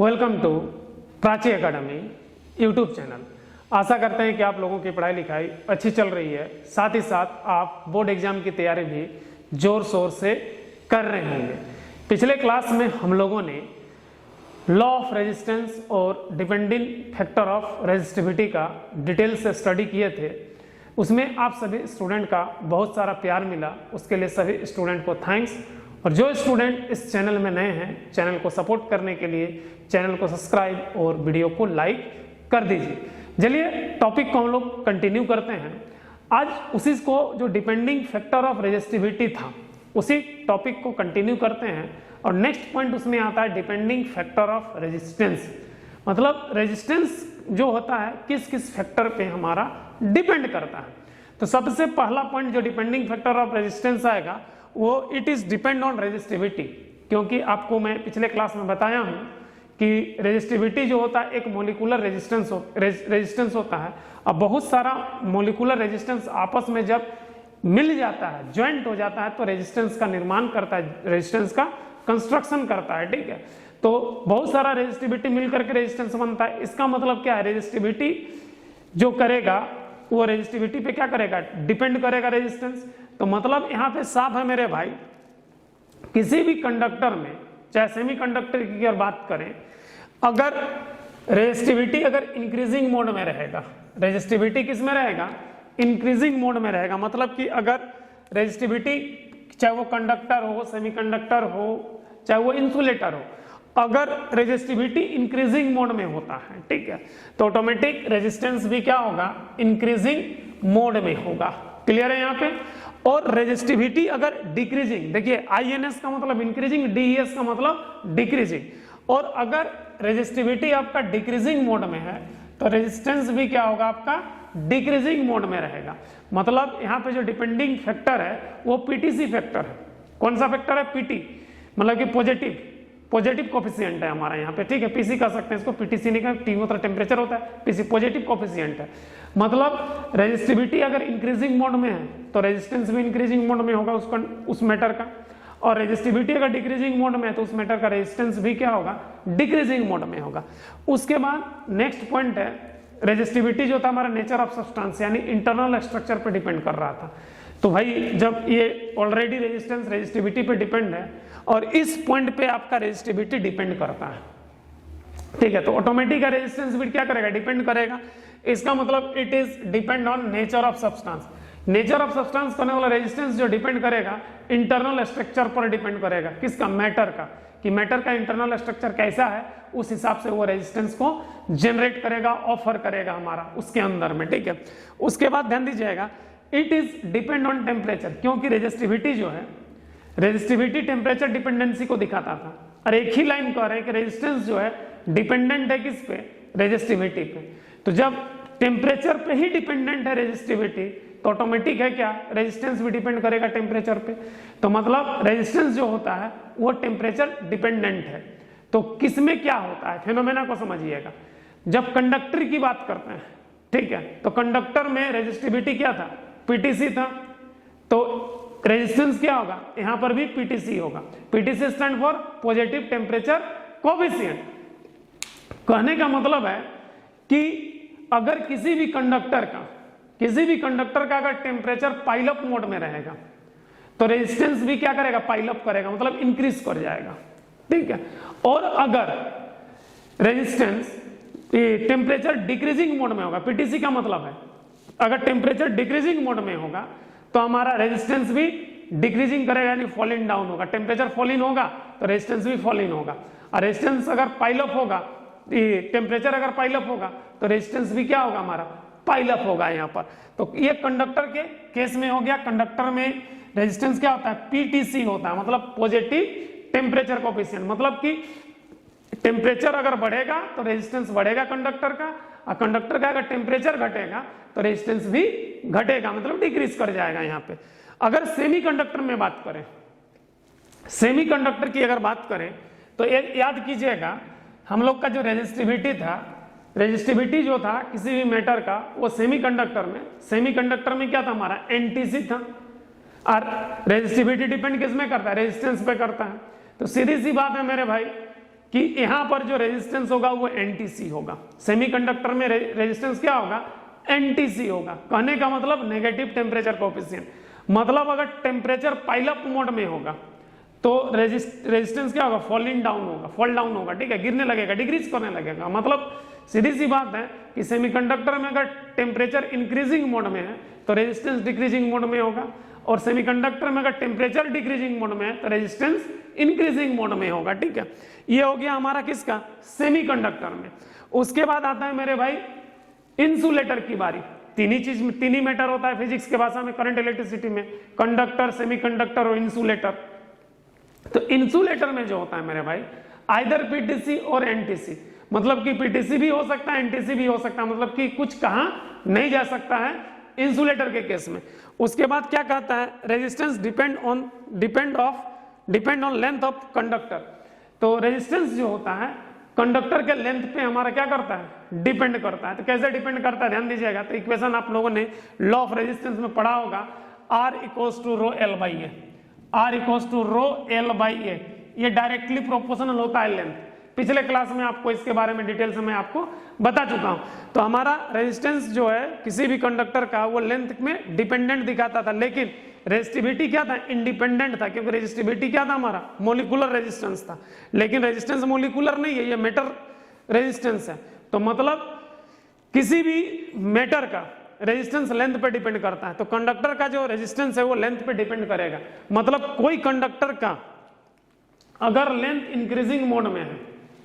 Welcome to Prachi academy YouTube channel. आशा करते हैं कि आप लोगों की पढ़ाई लिखाई अच्छी चल रही है, साथ ही साथ आप बोर्ड एग्जाम की तैयारी भी जोर शोर से कर रहे होंगे। पिछले क्लास में हम लोगों ने लॉ ऑफ रेजिस्टेंस और डिपेंडिंग फैक्टर ऑफ रेजिस्टिविटी का डिटेल से स्टडी किए थे। उसमें आप सभी स्टूडेंट का बहुत सारा प्यार मिला, उसके लिए सभी स्टूडेंट को थैंक्स। और जो स्टूडेंट इस चैनल में नए हैं, चैनल को सपोर्ट करने के लिए चैनल को सब्सक्राइब और वीडियो को लाइक कर दीजिए। चलिए टॉपिक को हम लोग कंटिन्यू करते हैं। आज उसी को जो डिपेंडिंग फैक्टर ऑफ रेजिस्टिविटी था उसी टॉपिक को कंटिन्यू करते हैं। और नेक्स्ट पॉइंट उसमें आता है डिपेंडिंग फैक्टर ऑफ रेजिस्टेंस, मतलब रेजिस्टेंस जो होता है किस किस फैक्टर पे हमारा डिपेंड करता है। तो सबसे पहला पॉइंट जो डिपेंडिंग फैक्टर ऑफ रेजिस्टेंस आएगा वो it is depend on resistivity, क्योंकि आपको मैं पिछले क्लास में बताया हूं कि रेजिस्टिविटी जो होता है एक मोलिकुलर रेजिस्टेंस होता है। अब बहुत सारा मोलिकुलर रेजिस्टेंस आपस में जब मिल जाता है, ज्वाइंट हो जाता है, तो रेजिस्टेंस का निर्माण करता है, रेजिस्टेंस का कंस्ट्रक्शन करता है। ठीक है, तो बहुत सारा रेजिस्टिविटी मिलकर के रेजिस्टेंस बनता है। इसका मतलब क्या है, रेजिस्टिविटी जो करेगा वो रेजिस्टिविटी पे क्या करेगा, डिपेंड करेगा रेजिस्टेंस। तो मतलब यहां पे साफ है मेरे भाई, किसी भी कंडक्टर में, चाहे सेमी कंडक्टर की अगर बात करें, अगर रेजिस्टिविटी अगर इंक्रीजिंग मोड में रहेगा, रेजिस्टिविटी किस में रहेगा, इंक्रीजिंग मोड में रहेगा। मतलब कि अगर रेजिस्टिविटी चाहे वो कंडक्टर हो, सेमीकंडक्टर हो, चाहे वो इंसुलेटर हो, अगर रेजिस्टिविटी इंक्रीजिंग मोड में होता है, ठीक है, तो ऑटोमेटिक रेजिस्टेंस भी क्या होगा, इंक्रीजिंग मोड में होगा। क्लियर है यहाँ पे। और रेजिस्टिविटी अगर डिक्रीजिंग, देखिए आईएनएस का मतलब इंक्रीजिंग, डीईएस का मतलब डिक्रीजिंग। और अगर रेजिस्टिविटी आपका डिक्रीजिंग मोड में है तो रेजिस्टेंस भी क्या होगा, आपका डिक्रीजिंग मोड में रहेगा। मतलब यहाँ पे जो डिपेंडिंग फैक्टर है वो पीटीसी फैक्टर है। कौन सा फैक्टर है, पीटी, मतलब कि पॉजिटिव कोफिशिएंट है हमारा यहाँ पे। ठीक है, पीसी कह सकते हैं इसको, पीटीसी नहीं कह, टी मतलब टेम्परेचर होता है, पीसी पॉजिटिव कोफिशिएंट है। मतलब रेजिस्टिविटी अगर इंक्रीजिंग मोड में है तो रेजिस्टेंस भी इंक्रीजिंग मोड में होगा उस मैटर का। और रेजिस्टिविटी अगर डिक्रीजिंग मोड में है तो उस मैटर का रेजिस्टेंस भी क्या होगा, डिक्रीजिंग मोड में होगा। उसके बाद नेक्स्ट पॉइंट है, रेजिस्टिविटी जो था हमारा नेचर ऑफ सब्सटेंस यानी इंटरनल स्ट्रक्चर पर डिपेंड कर रहा था। तो भाई जब ये ऑलरेडी रेजिस्टेंस रेजिस्टिविटी पे डिपेंड है और इस पॉइंट पे आपका रेजिस्टिविटी डिपेंड करता है, ठीक है, तो ऑटोमेटिक रेजिस्टेंस भी क्या करेगा, डिपेंड करेगा। इसका मतलब it is depend on nature of substance. Nature of substance करने वाला रेजिस्टेंस जो डिपेंड करेगा इंटरनल स्ट्रक्चर पर डिपेंड करेगा, किसका, मैटर का, कि मैटर का इंटरनल स्ट्रक्चर कैसा है, उस हिसाब से वो रेजिस्टेंस को जनरेट करेगा, ऑफर करेगा हमारा उसके अंदर में। ठीक है, उसके बाद ध्यान दीजिएगा, it is depend on temperature, क्योंकि रेजिस्टिविटी जो है, रेजिस्टिविटी टेम्परेचर डिपेंडेंसी को दिखाता था। और एक ही लाइन कह रहे हैं कि रेजिस्टेंस जो है डिपेंडेंट है किस पे, रेजिस्टिविटी पे। तो जब टेम्परेचर पे ही डिपेंडेंट है रेजिस्टिविटी तो ऑटोमेटिक है क्या, रेजिस्टेंस भी डिपेंड करेगा टेम्परेचर पे। तो मतलब रेजिस्टेंस जो होता है वो टेम्परेचर डिपेंडेंट है। तो किसमें क्या होता है, फेनोमेना को समझिएगा। जब कंडक्टर की बात करते हैं, ठीक है, तो कंडक्टर में रेजिस्टिविटी क्या था, पीटीसी था, तो रेजिस्टेंस क्या होगा, यहां पर भी पीटीसी होगा। PTC stand for positive temperature coefficient. कहने का मतलब है कि अगर किसी भी कंडक्टर का अगर टेम्परेचर पाइलअप मोड में रहेगा तो रेजिस्टेंस भी क्या करेगा, पाइलअप करेगा, मतलब इंक्रीज कर जाएगा। ठीक है, और अगर रेजिस्टेंस टेम्परेचर डिक्रीजिंग मोड में होगा, पीटीसी का मतलब है अगर टेम्परेचर डिक्रीजिंग मोड में होगा तो हमारा रेजिस्टेंस भी डिक्रीजिंग करेगा, यानी फॉलिंग डाउन होगा। टेम्परेचर फॉलिंग होगा तो रेजिस्टेंस भी फॉलिंग होगा। और रेजिस्टेंस अगर पाइलअप होगा, टेम्परेचर अगर पाइलअप होगा तो रेजिस्टेंस भी क्या होगा, हमारा पाइलअप होगा यहाँ पर। तो ये कंडक्टर के केस में हो गया। कंडक्टर में रेजिस्टेंस क्या होता है, पीटीसी होता है, मतलब पॉजिटिव टेम्परेचर कोएफिशिएंट। मतलब कि टेम्परेचर अगर बढ़ेगा तो रेजिस्टेंस बढ़ेगा कंडक्टर का, और कंडक्टर का अगर टेम्परेचर घटेगा तो रेजिस्टेंस भी घटेगा, मतलब डिक्रीज कर जाएगा यहाँ पे। अगर सेमीकंडक्टर में बात करें, सेमीकंडक्टर की अगर बात करें तो याद कीजिएगा, हम लोग का जो रेजिस्टिविटी था, रेजिस्टिविटी जो था किसी भी मैटर का, वो सेमीकंडक्टर में क्या था, हमारा एनटीसी था। और रेजिस्टिविटी डिपेंड किस में करता है, रेजिस्टेंस पे करता है। तो सीधी सी बात है मेरे भाई कि यहां पर जो रेजिस्टेंस होगा वो एनटीसी होगा। सेमीकंडक्टर में रेजिस्टेंस क्या होगा, एनटीसी होगा। कहने का मतलब नेगेटिव टेम्परेचर कोएफिशिएंट, मतलब अगर टेम्परेचर पाइल अप मोड में होगा तो रेजिस्टेंस क्या होगा, फॉल डाउन होगा, ठीक है, गिरने लगेगा, डिक्रीज करने लगेगा। मतलब सीधी सी बात है कि सेमीकंडक्टर में अगर टेम्परेचर इंक्रीजिंग मोड में है तो रेजिस्टेंस डिक्रीजिंग मोड में होगा, और सेमीकंडक्टर में अगर टेम्परेचर डिक्रीजिंग मोड में है तो रेजिस्टेंस इंक्रीजिंग मोड में होगा, ठीक है। ये हो गया हमारा किसका, सेमीकंडक्टर में। उसके बाद आता है मेरे भाई इंसुलेटर की बारी। तीन ही मैटर होता है फिजिक्स के भाषा में, करंट इलेक्ट्रिसिटी में, कंडक्टर, सेमीकंडक्टर और इंसुलेटर। तो इंसुलेटर में जो होता है मेरे भाई आइदर पीटीसी और एनटीसी, मतलब कि पीटीसी भी हो सकता है, एनटीसी भी हो सकता है, मतलब कि कुछ कहां नहीं जा सकता है इंसुलेटर के केस में। उसके बाद क्या कहता है, resistance depend on length of conductor. तो रेजिस्टेंस जो होता है कंडक्टर के लेंथ पे हमारा क्या करता है, डिपेंड करता है। तो कैसे डिपेंड करता है ध्यान दीजिएगा। तो इक्वेशन आप लोगों ने लॉ ऑफ रेजिस्टेंस में पढ़ा होगा, R equals to rho L by A, R equals to rho L by A, ये डायरेक्टली प्रोपोर्शनल होता है लेंथ। पिछले क्लास में आपको इसके बारे में डिटेल से मैं आपको बता चुका हूं। तो हमारा रेजिस्टेंस जो है किसी भी कंडक्टर का वो लेंथ में डिपेंडेंट दिखाता था, लेकिन रेजिस्टिविटी क्या था, इंडिपेंडेंट था, क्योंकि रेजिस्टिविटी क्या था हमारा, मोलिकुलर रेजिस्टेंस था। लेकिन रेजिस्टेंस मोलिकुलर नहीं है, ये मेटर रेजिस्टेंस है। तो मतलब किसी भी मेटर का रेजिस्टेंस लेंथ पे डिपेंड करता है। तो कंडक्टर का जो रेजिस्टेंस है वो लेंथ पे डिपेंड करेगा। मतलब कोई कंडक्टर का अगर लेंथ इंक्रीजिंग मोड में है,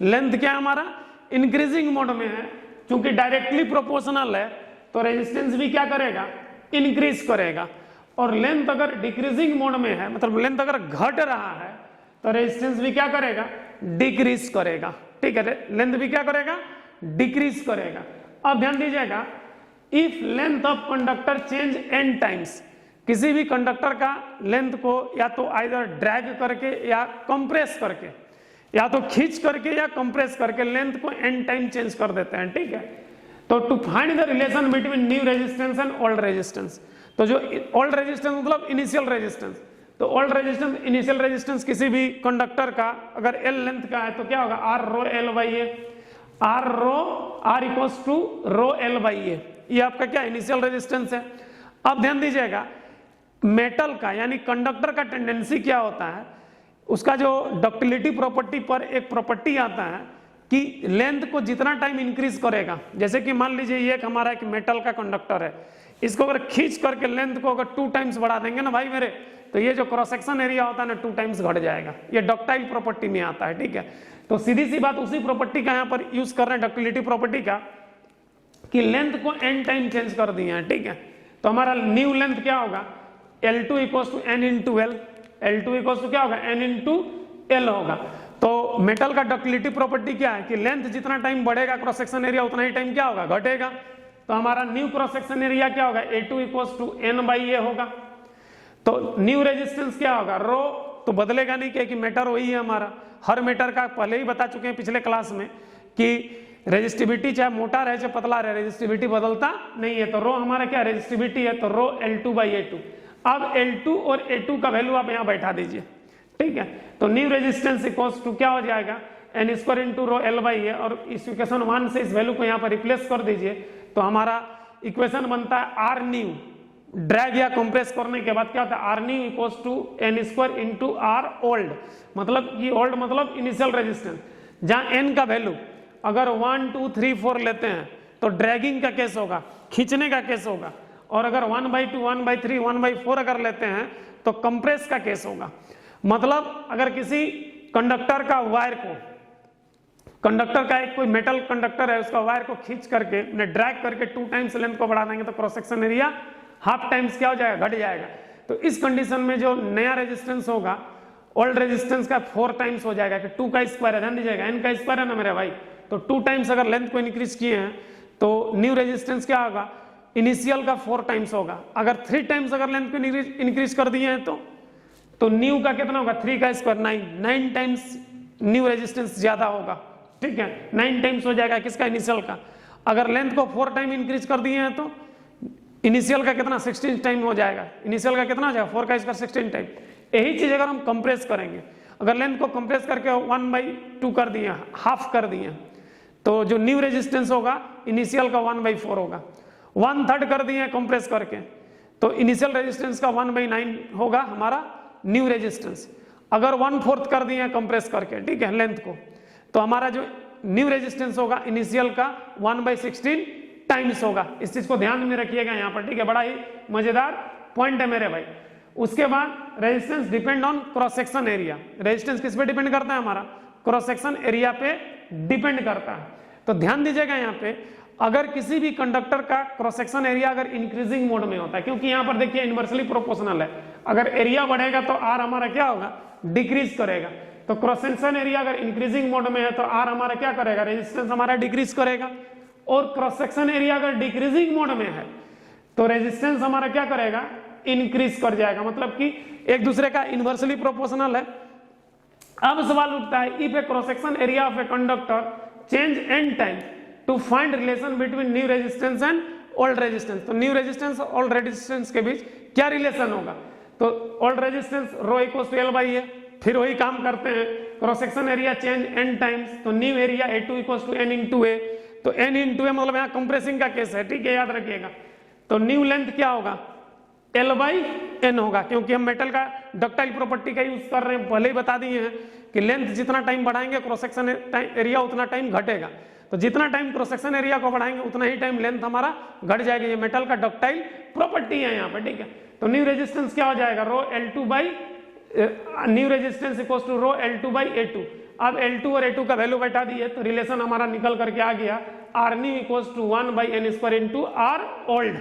लेंथ क्या हमारा इंक्रीजिंग मोड में है, क्योंकि डायरेक्टली प्रोपोर्शनल है तो रेजिस्टेंस भी क्या करेगा, इंक्रीज करेगा। और लेंथ अगर डिक्रीजिंग मोड में है, मतलब लेंथ अगर घट रहा है तो रेजिस्टेंस भी क्या करेगा, डिक्रीज करेगा, ठीक है। लेंथ भी क्या करेगा, डिक्रीज करेगा। अब ध्यान दीजिएगा, if length of conductor change n times, किसी भी कंडक्टर का लेंथ को या तो आइदर ड्रैग करके या कंप्रेस करके, या तो खींच करके या कंप्रेस करके लेंथ को n टाइम चेंज कर देते हैं, ठीक है। तो to find the relation between new resistance and old resistance, तो जो ओल्ड रेजिस्टेंस मतलब इनिशियल रेजिस्टेंस, तो ओल्ड रेजिस्टेंस इनिशियल रेजिस्टेंस किसी भी कंडक्टर का अगर L लेंथ का है तो क्या होगा, R rho L by A, R equals to rho L by A, ये आपका क्या इनिशियल रेजिस्टेंस है। अब ध्यान दीजिएगा, मेटल का यानी कंडक्टर का टेंडेंसी क्या होता है, उसका जो डक्टिलिटी प्रॉपर्टी पर एक प्रॉपर्टी आता है कि लेंथ को जितना टाइम इंक्रीज करेगा, जैसे कि मान लीजिए ये एक हमारा एक मेटल का कंडक्टर है, इसको अगर खींच करके लेंथ को अगर 2 टाइम्स बढ़ा देंगे ना भाई मेरे, तो ये जो क्रॉस सेक्शन एरिया होता है ना 2 टाइम्स घट जाएगा। ये डक्टाइल प्रॉपर्टी में आता है, ठीक है। तो सीधी सी बात उसी प्रॉपर्टी का यहाँ पर यूज कर रहे हैं, डक्टिलिटी प्रॉपर्टी का, कि लेंथ को n टाइम चेंज कर दिए हैं, ठीक है। तो हमारा न्यू लेंथ क्या होगा, L2 equals to n into L, L2 equals to क्या होगा, n इंटू एल होगा। तो मेटल का डक्टिलिटी प्रॉपर्टी क्या है कि लेंथ जितना टाइम बढ़ेगा क्रॉस सेक्शन एरिया उतना ही टाइम क्या होगा, घटेगा। तो हमारा न्यू क्रॉस सेक्शन एरिया क्या होगा, A2 equals to n by A होगा। तो न्यू रेजिस्टेंस क्या होगा, रो तो बदलेगा नहीं, क्योंकि मेटर वही है हमारा। हर मेटर का पहले ही बता चुके हैं पिछले क्लास में कि रेजिस्टिविटी चाहे मोटा रहे चाहे पतला रहे, रेजिस्टिविटी बदलता नहीं है। तो रो हमारा क्या रेजिस्टिविटी है, तो रो L2 बाई A2। अब L2 और A2 का वैल्यू आप यहाँ बैठा दीजिए, ठीक है। तो न्यू रेजिस्टेंस इक्वल्स टू क्या हो जाएगा, n square into rho L by A, और इस इक्वेशन 1 से इस वैल्यू को यहाँ पर रिप्लेस कर दीजिए। तो हमारा इक्वेशन बनता है R न्यू, ड्रैग या कंप्रेस करने के बाद क्या होता है, R new equals to n square into R old, मतलब ये ओल्ड मतलब इनिशियल रेजिस्टेंस, जहां n का वैल्यू अगर 1 2 3 4 लेते हैं तो ड्रैगिंग का केस होगा, खींचने का केस होगा, और अगर 1/2 1/3 1/4 अगर लेते हैं तो कंप्रेस का केस होगा। मतलब अगर किसी कंडक्टर का वायर को, कंडक्टर का एक कोई मेटल कंडक्टर है, उसका वायर को खींच करके ड्रैग करके 2 टाइम्स लेंथ को बढ़ा देंगे तो cross section area half times क्या हो जाएगा, घट जाएगा। तो इस कंडीशन में जो नया रेजिस्टेंस होगा ओल्ड रेजिस्टेंस का 4 टाइम्स हो जाएगा, कि 2 का स्क्वायर है, ध्यान दीजिएगा n का स्क्वायर है ना मेरे भाई, तो 2 टाइम्स अगर लेंथ को इंक्रीज किए हैं तो न्यू रेजिस्टेंस क्या होगा, इनिशियल का 4 टाइम्स होगा। अगर 3 टाइम्स अगर लेंथ को इंक्रीज कर दिए हैं तो न्यू का कितना होगा, 3 का स्क्वायर 9 टाइम्स न्यू रेजिस्टेंस ज्यादा होगा, ठीक है। 9 टाइम्स हो जाएगा किसका, इनिशियल का। अगर लेंथ को 4 टाइम इंक्रीज कर दिए हैं तो इनिशियल का कितना 16 टाइम हो जाएगा, इनिशियल का कितना हो जाएगा 4 का स्क्वायर 16 टाइम। यही चीज अगर हम कंप्रेस करेंगे, अगर लेंथ को कंप्रेस करके 1/2 कर दिए, हाफ कर दिए, तो जो न्यू रेजिस्टेंस होगा इनिशियल का 1/4 होगा। 1/3 कर दिए कंप्रेस करके, तो इनिशियल रेजिस्टेंस का 1/9 होगा हमारा न्यू रेजिस्टेंस। अगर 1/4 कर दिए कंप्रेस करके, ठीक है, लेंथ को, तो हमारा जो न्यू रेजिस्टेंस होगा इनिशियल का 1/16 टाइम्स होगा। इस चीज को ध्यान में रखिएगा यहाँ पर, ठीक है, बड़ा ही मजेदार पॉइंट है मेरे भाई। उसके बाद resistance depend on cross section area. Resistance किस पे डिपेंड करता है हमारा? क्रॉस सेक्शन एरिया पे डिपेंड करता है। तो ध्यान दीजिएगा यहाँ पे, अगर किसी भी कंडक्टर का क्रॉस सेक्शन एरिया अगर इंक्रीजिंग मोड में होता है, क्योंकि यहाँ पर देखिए इनवर्सली प्रोपोर्शनल है, अगर एरिया बढ़ेगा तो आर हमारा क्या होगा? डिक्रीज करेगा। तो क्रॉस सेक्शन एरिया अगर इंक्रीजिंग मोड में है तो आर हमारा क्या करेगा? रेजिस्टेंस हमारा डिक्रीज करेगा। और क्रॉस सेक्शन एरिया अगर डिक्रीजिंग मोड में है तो रेजिस्टेंस हमारा क्या करेगा? इंक्रीज कर जाएगा, मतलब कि एक दूसरे का इनवर्सली प्रोपोर्शनल है। अब सवाल उठता है, if a cross section area of a conductor change N time to find relation between new resistance and old resistance. तो न्यू रेजिस्टेंस और ओल्ड रेजिस्टेंस के बीच क्या रिलेशन होगा? तो old resistance rho equals to L by A, फिर वही काम करते हैं, cross section area change N times, तो new area A2 equals to N into A. तो एन इंटू ए मतलब यहाँ कंप्रेसिंग का केस है, ठीक है, याद रखिएगा। तो न्यू लेंथ क्या होगा? L बाई एन होगा, क्योंकि हम मेटल का डक्टाइल प्रॉपर्टी का यूज कर रहे हैं, पहले ही बता दिए हैं कि लेंथ जितना टाइम बढ़ाएंगे क्रॉस सेक्शन एरिया उतना टाइम घटेगा। तो जितना टाइम क्रॉस सेक्शन एरिया को बढ़ाएंगे उतना ही टाइम लेंथ हमारा घट जाएगी। ये मेटल का डक्टाइल प्रॉपर्टी है यहाँ पे, ठीक है। तो न्यू रेजिस्टेंस क्या हो जाएगा? Rho L2 by new resistance equals to rho L2 by A2। अब L2 और A2 का वैल्यू बैठा दिए तो रिलेशन हमारा निकल करके आ गया, R new equals to 1/n² into R old,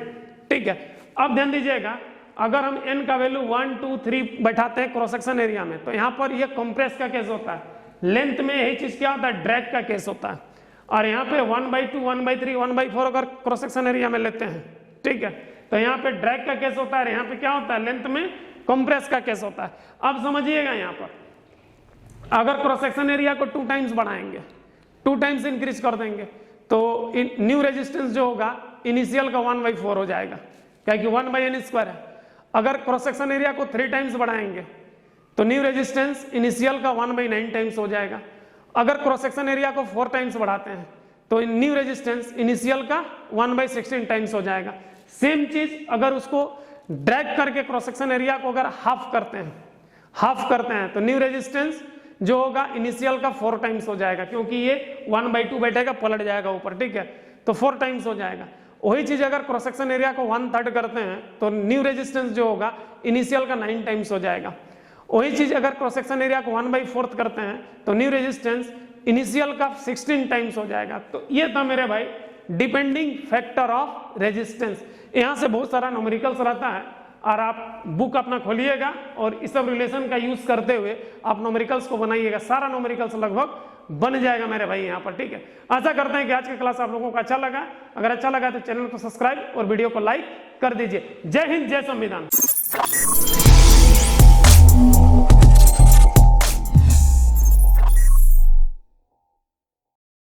ठीक है। अब ध्यान दीजिएगा, अगर हम n का वैल्यू 1, 2, 3 बैठाते हैं क्रॉस सेक्शन एरिया में, तो यहाँ पर ये कंप्रेस का केस होता है। लेंथ में यही चीज क्या होता है? ड्रैग का केस होता है। और यहाँ पे 1/2, 1/3, 1/4 अगर क्रॉस सेक्शन एरिया में लेते हैं, ठीक है, तो यहाँ पे ड्रैग का केस होता है, यहाँ पे क्या होता है? लेंथ में कंप्रेस का केस होता है। अब समझिएगा, यहाँ पर अगर क्रॉस सेक्शन एरिया को 2 टाइम्स बढ़ाएंगे, 2 टाइम्स इंक्रीज कर देंगे, तो न्यू रेजिस्टेंस जो होगा इनिशियल का 1/4 हो जाएगा, क्या कि 1/n² है। अगर क्रॉस सेक्शन एरिया को 3 टाइम्स बढ़ाएंगे तो न्यू रेजिस्टेंस इनिशियल का 1/9 टाइम्स हो जाएगा। अगर क्रॉस सेक्शन एरिया को 4 टाइम्स बढ़ाते हैं तो न्यू रेजिस्टेंस इनिशियल का 1/16 टाइम्स हो जाएगा। सेम चीज अगर उसको ड्रैग करके क्रॉस सेक्शन एरिया को अगर हाफ करते हैं तो न्यू रेजिस्टेंस जो होगा इनिशियल का 4 टाइम्स हो जाएगा, क्योंकि ये 1/2 बैठेगा, पलट जाएगा ऊपर, ठीक है, तो 4 टाइम्स हो जाएगा। वही चीज अगर क्रॉस सेक्शन एरिया को 1/3 करते हैं तो न्यू रेजिस्टेंस जो होगा इनिशियल का 9 टाइम्स हो जाएगा। वही चीज अगर क्रॉस सेक्शन एरिया को 1/4 करते हैं तो न्यू रेजिस्टेंस इनिशियल का 16 टाइम्स हो जाएगा। तो ये था मेरे भाई डिपेंडिंग फैक्टर ऑफ रेजिस्टेंस। यहाँ से बहुत सारा न्यूमेरिकल्स रहता है, और आप बुक अपना खोलिएगा और इस सब रिलेशन का यूज करते हुए आप न्यूमेरिकल्स को बनाइएगा। सारा न्यूमेरिकल्स लगभग बन जाएगा मेरे भाई यहाँ पर, ठीक है। आशा करते हैं कि आज की क्लास आप लोगों को अच्छा लगा। अगर अच्छा लगा तो चैनल को सब्सक्राइब और वीडियो को लाइक कर दीजिए। जय हिंद, जय संविधान।